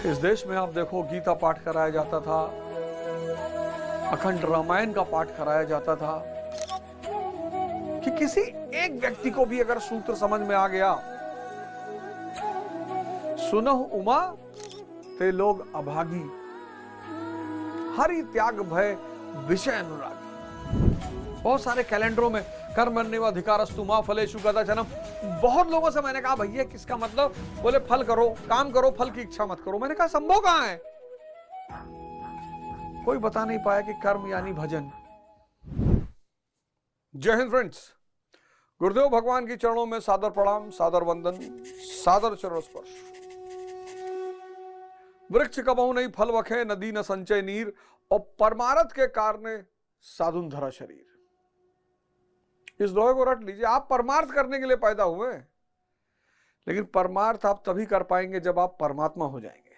इस देश में आप देखो गीता पाठ कराया जाता था, अखंड रामायण का पाठ कराया जाता था कि किसी एक व्यक्ति को भी अगर सूत्र समझ में आ गया, सुनहु उमा ते लोग अभागी, हरि त्याग भय विषय अनुरागी। बहुत सारे कैलेंडरों में कर्मण्येव अधिकारस्तु मा फलेषु कदाचन। बहुत लोगों से मैंने कहा भैया किसका मतलब, बोले फल करो, काम करो, फल की इच्छा मत करो। मैंने कहा संभव कहां है? कोई बता नहीं पाया कि कर्म यानी भजन। जय हिंद फ्रेंड्स, गुरुदेव भगवान की चरणों में सादर प्रणाम, सादर वंदन, सादर चरण स्पर्श। वृक्ष कबहु नहीं फल वखे, नदी न संचय नीर, और परमारथ के कारण साधुन धरा शरीर। इस दोहे को रट लीजिए। आप परमार्थ करने के लिए पैदा हुए, लेकिन परमार्थ आप तभी कर पाएंगे जब आप परमात्मा हो जाएंगे।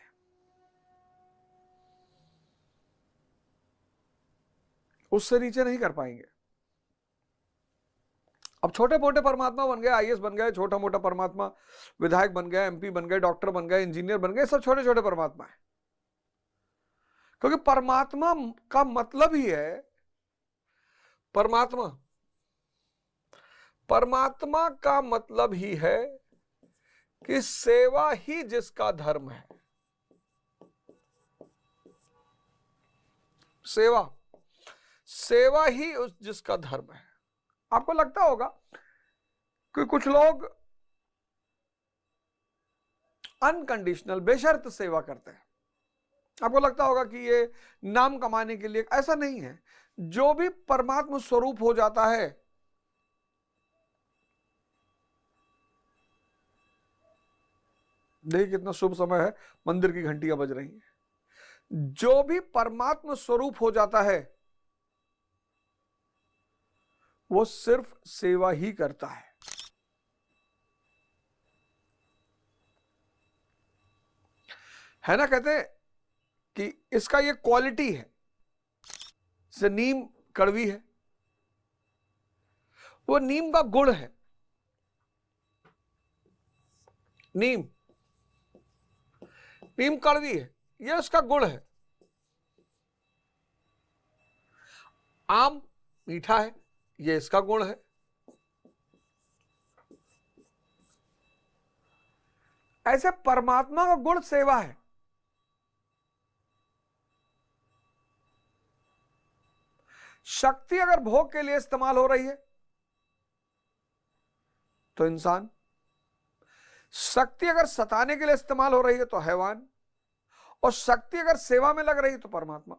उससे नीचे नहीं कर पाएंगे। अब छोटे मोटे परमात्मा बन गए, आईएएस बन गए, छोटा मोटा परमात्मा विधायक बन गए, एमपी बन गए, डॉक्टर बन गए, इंजीनियर बन गए, सब छोटे छोटे परमात्मा है। क्योंकि परमात्मा का मतलब ही है, परमात्मा का मतलब ही है कि सेवा ही जिसका धर्म है। सेवा ही जिसका धर्म है। आपको लगता होगा कि कुछ लोग अनकंडीशनल बेशर्त सेवा करते हैं। आपको लगता होगा कि ये नाम कमाने के लिए। ऐसा नहीं है। जो भी परमात्मा स्वरूप हो जाता है, देखिए कितना शुभ समय है, मंदिर की घंटियां बज रही हैं। जो भी परमात्मा स्वरूप हो जाता है वो सिर्फ सेवा ही करता है ना। कहते हैं कि इसका ये क्वालिटी है, जैसे नीम कड़वी है, वो नीम का गुण है। नीम कड़वी है, ये उसका गुण है। आम मीठा है, ये इसका गुण है। ऐसे परमात्मा का गुण सेवा है। शक्ति अगर भोग के लिए इस्तेमाल हो रही है तो इंसान, शक्ति अगर सताने के लिए इस्तेमाल हो रही है तो हैवान, और शक्ति अगर सेवा में लग रही है तो परमात्मा।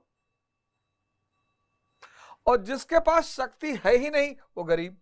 और जिसके पास शक्ति है ही नहीं वो गरीब।